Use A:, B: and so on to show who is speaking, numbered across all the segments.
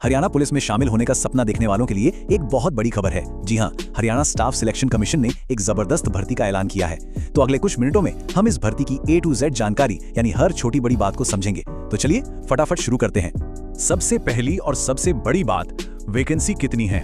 A: Haryana police में शामिल होने का सपना देखने वालों के लिए एक बहुत बड़ी खबर है। जी हाँ, हरियाणा स्टाफ सिलेक्शन कमीशन ने एक जबरदस्त भर्ती का ऐलान किया है। तो अगले कुछ मिनटों में हम इस भर्ती की A to Z जानकारी यानी हर छोटी बड़ी बात को समझेंगे। तो चलिए फटाफट शुरू करते हैं। सबसे पहली और सबसे बड़ी बात, वैकेंसी कितनी है?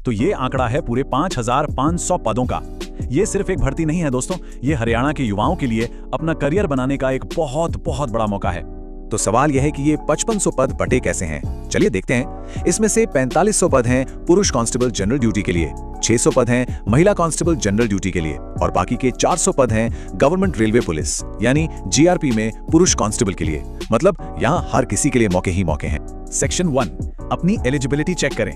A: तो ये आंकड़ा है पूरे 5500 पदों का। ये सिर्फ एक भर्ती नहीं है दोस्तों, ये हरियाणा के युवाओं के लिए अपना करियर बनाने का एक बहुत बहुत बड़ा मौका है। तो सवाल यह है कि ये 5500 पद बटे कैसे हैं? चलिए देखते हैं। इसमें से 4500 पद हैं पुरुष कांस्टेबल जनरल ड्यूटी के लिए, 600 पद हैं महिला कांस्टेबल जनरल ड्यूटी के लिए और बाकी के 400 पद हैं गवर्नमेंट रेलवे पुलिस यानी GRP में पुरुष कांस्टेबल के लिए। मतलब यहाँ हर किसी के लिए मौके ही मौके हैं। सेक्शन 1, अपनी एलिजिबिलिटी चेक करें।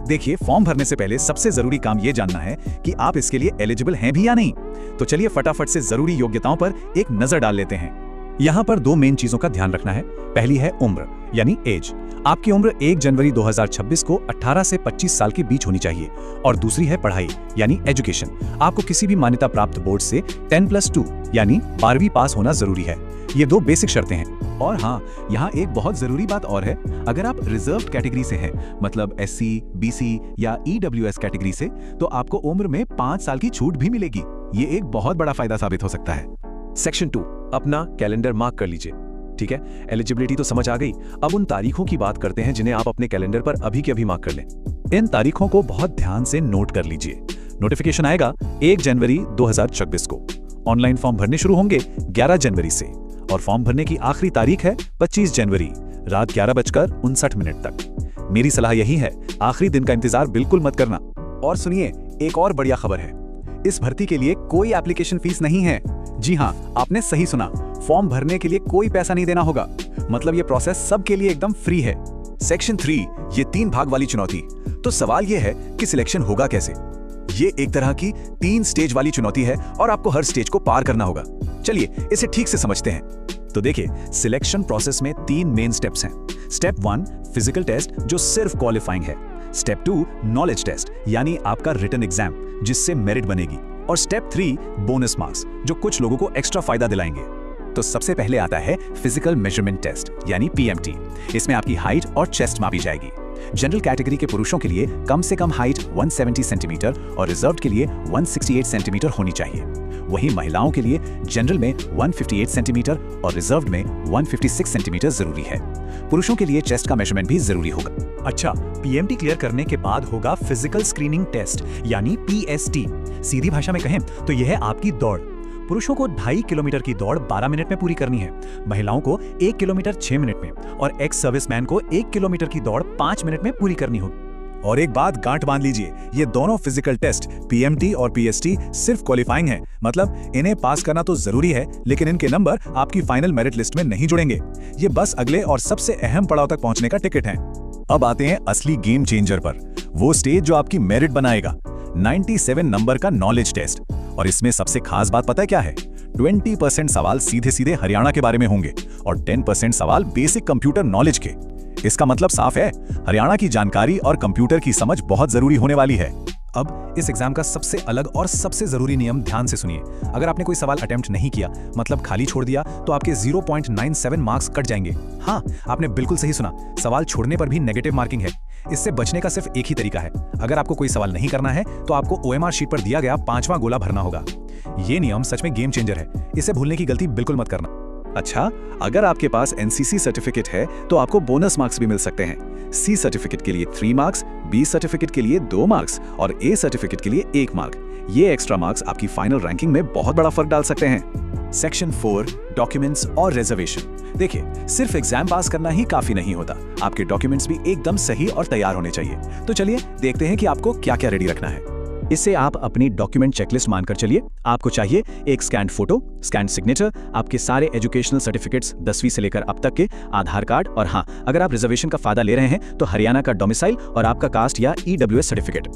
A: देखिए, फॉर्म भरने से पहले सबसे जरूरी काम ये जानना है कि आप इसके लिए एलिजिबल हैं भी या नहीं। तो चलिए फटाफट से जरूरी योग्यताओं पर एक नजर डाल लेते हैं। यहाँ पर दो मेन चीजों का ध्यान रखना है। पहली है उम्र यानी एज। आपकी उम्र 1 जनवरी 2026 को 18 से 25 साल के बीच होनी चाहिए। और दूसरी है पढ़ाई यानी एजुकेशन। आपको किसी भी मान्यता प्राप्त बोर्ड से 10+2 यानी 12वीं पास होना जरूरी है। ये दो बेसिक शर्तें हैं। और हाँ, यहाँ एक बहुत जरूरी बात और है। अगर आप रिजर्व्ड कैटेगरी से हैं, मतलब SC, BC या EWS कैटेगरी से, तो आपको उम्र में 5 साल की छूट भी मिलेगी। ये एक बहुत बड़ा फायदा साबित हो सकता है। सेक्शन 2, अपना कैलेंडर मार्क कर लीजिए। ठीक है, एलिजिबिलिटी तो समझ आ गई। अब उन तारीखों की बात करते हैं जिन्हें आप अपने कैलेंडर पर अभी के अभी मार्क कर लें। इन तारीखों को बहुत ध्यान से नोट कर लीजिए। नोटिफिकेशन आएगा 1 जनवरी 2026 को। ऑनलाइन फॉर्म भरने शुरू होंगे 11 जनवरी से और फॉर्म भरने की आखिरी तारीख है 25 जनवरी रात 11:59 तक। मेरी सलाह यही है, आखिरी दिन का इंतजार बिल्कुल मत करना। और सुनिए, एक और बढ़िया खबर है। इस भर्ती के लिए कोई एप्लीकेशन फीस नहीं है। जी हाँ, आपने सही सुना, फॉर्म भरने के लिए कोई पैसा नहीं देना होगा। मतलब ये प्रोसेस सबके लिए एकदम फ्री है। सेक्शन 3, ये 3 भाग वाली चुनौती। तो सवाल ये है कि सिलेक्शन होगा कैसे? ये एक तरह की 3 स्टेज वाली चुनौती है और आपको हर स्टेज को पार करना होगा। चलिए इसे ठीक से समझते हैं। तो देखिए, सिलेक्शन प्रोसेस में 3 मेन स्टेप्स हैं। स्टेप 1, फिजिकल टेस्ट जो सिर्फ क्वालिफाइंग है। स्टेप 2, नॉलेज टेस्ट यानी आपका रिटन एग्जाम जिससे मेरिट बनेगी। और स्टेप 3, बोनस मार्क्स जो कुछ लोगों को एक्स्ट्रा फायदा दिलाएंगे। तो सबसे पहले आता है फिजिकल मेजरमेंट टेस्ट यानी PMT। इसमें आपकी हाइट और चेस्ट मापी जाएगी। जनरल कैटेगरी के पुरुषों के लिए कम से कम हाइट 170 सेंटीमीटर और रिजर्व्ड के लिए 168 सेंटीमीटर होनी चाहिए। वहीं महिलाओं के लिए जनरल में 158 सेंटीमीटर और रिजर्व्ड में 156 सेंटीमीटर जरूरी है। पुरुषों के लिए चेस्ट का मेजरमेंट भी जरूरी होगा। अच्छा, PMT क्लियर करने के बाद होगा फिजिकल स्क्रीनिंग टेस्ट यानी PST। सीधी भाषा में कहें तो यह है आपकी दौड़। पुरुषों को 2.5 किलोमीटर की दौड़ 12 मिनट में पूरी करनी है, महिलाओं को 1 किलोमीटर 6 मिनट में और एक्स सर्विसमैन को 1 किलोमीटर की दौड़ 5 मिनट में पूरी करनी होगी। और एक बात गांठ बांध लीजिए, ये दोनों फिजिकल टेस्ट PMT और PST सिर्फ क्वालिफाइंग है। मतलब इन्हें पास करना तो जरूरी है, लेकिन इनके नंबर आपकी फाइनल मेरिट लिस्ट में नहीं जुड़ेंगे। ये बस अगले और सबसे अहम पड़ाव तक पहुंचने का टिकट है। अब आते हैं असली गेम चेंजर पर, वो स्टेज जो आपकी मेरिट बनाएगा। 97 नंबर का नॉलेज टेस्ट। और इसमें सबसे खास बात पता है क्या है? 20% सवाल सीधे सीधे हरियाणा के बारे में होंगे और 10% सवाल बेसिक कंप्यूटर नॉलेज के। इसका मतलब साफ है, हरियाणा की जानकारी और कंप्यूटर की समझ बहुत जरूरी होने वाली है। अब इस एग्जाम का सबसे अलग और सबसे जरूरी नियम ध्यान से सुनिए। अगर आपने कोई सवाल अटेम्प्ट नहीं किया, मतलब खाली छोड़ दिया, तो आपके 0.97 मार्क्स कट जाएंगे। हाँ, आपने बिल्कुल सही सुना, सवाल छोड़ने पर भी नेगेटिव मार्किंग है। इससे बचने का सिर्फ एक ही तरीका है। अगर आपको कोई सवाल नहीं करना है तो आपको OMR शीट पर दिया गया 5वां गोला भरना होगा। ये नियम सच में गेम चेंजर है, इसे भूलने की गलती बिल्कुल मत करना। अच्छा, अगर आपके पास NCC सर्टिफिकेट है तो आपको बोनस मार्क्स भी मिल सकते हैं। C सर्टिफिकेट के लिए 3 मार्क्स, B सर्टिफिकेट के लिए 2 मार्क्स और A सर्टिफिकेट के लिए 1 मार्क। ये एक्स्ट्रा मार्क्स आपकी फाइनल रैंकिंग में बहुत बड़ा फर्क डाल सकते हैं। सेक्शन 4, डॉक्यूमेंट्स और रिजर्वेशन। देखिए, सिर्फ एग्जाम पास करना ही काफी नहीं होता, आपके डॉक्यूमेंट्स भी एकदम सही और तैयार होने चाहिए। तो चलिए देखते हैं कि आपको क्या क्या रेडी रखना है। इसे आप अपनी डॉक्यूमेंट चेकलिस्ट मानकर चलिए। आपको चाहिए एक स्कैन फोटो, स्कैन सिग्नेचर, आपके सारे एजुकेशनल सर्टिफिकेट्स 10वीं से लेकर अब तक के, आधार कार्ड और हाँ, अगर आप रिजर्वेशन का फायदा ले रहे हैं तो हरियाणा का डोमिसाइल और आपका कास्ट या EWS सर्टिफिकेट।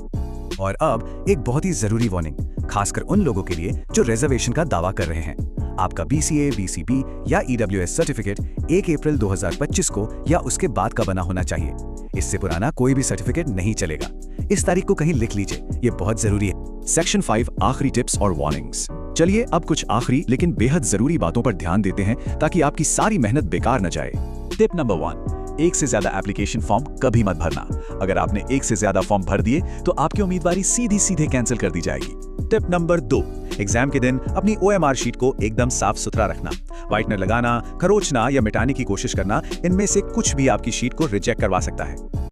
A: और अब एक बहुत ही जरूरी वार्निंग, खासकर उन लोगों के लिए जो रिजर्वेशन का दावा कर रहे हैं। आपका BCA, BCB या EWS सर्टिफिकेट 1 अप्रैल 2025 को या उसके बाद का बना होना चाहिए। इससे पुराना कोई भी सर्टिफिकेट नहीं चलेगा। इस तारीख को कहीं लिख लीजिए, ये बहुत जरूरी है। सेक्शन 5, आखिरी टिप्स और वार्निंग्स। चलिए अब कुछ आखिरी लेकिन बेहद जरूरी बातों पर ध्यान देते हैं ताकि आपकी सारी मेहनत बेकार न जाए। टिप नंबर 1, एक से ज्यादा एप्लीकेशन फॉर्म कभी मत भरना। अगर आपने एक से ज्यादा फॉर्म भर दिए तो आपकी उम्मीदवारी सीधे कैंसिल कर दी जाएगी। टिप नंबर 2, एग्जाम के दिन अपनी OMR शीट को एकदम साफ सुथरा रखना। व्हाइटनर लगाना, खरोचना या मिटाने की कोशिश करना, इनमें से कुछ भी आपकी शीट को रिजेक्ट करवा सकता है।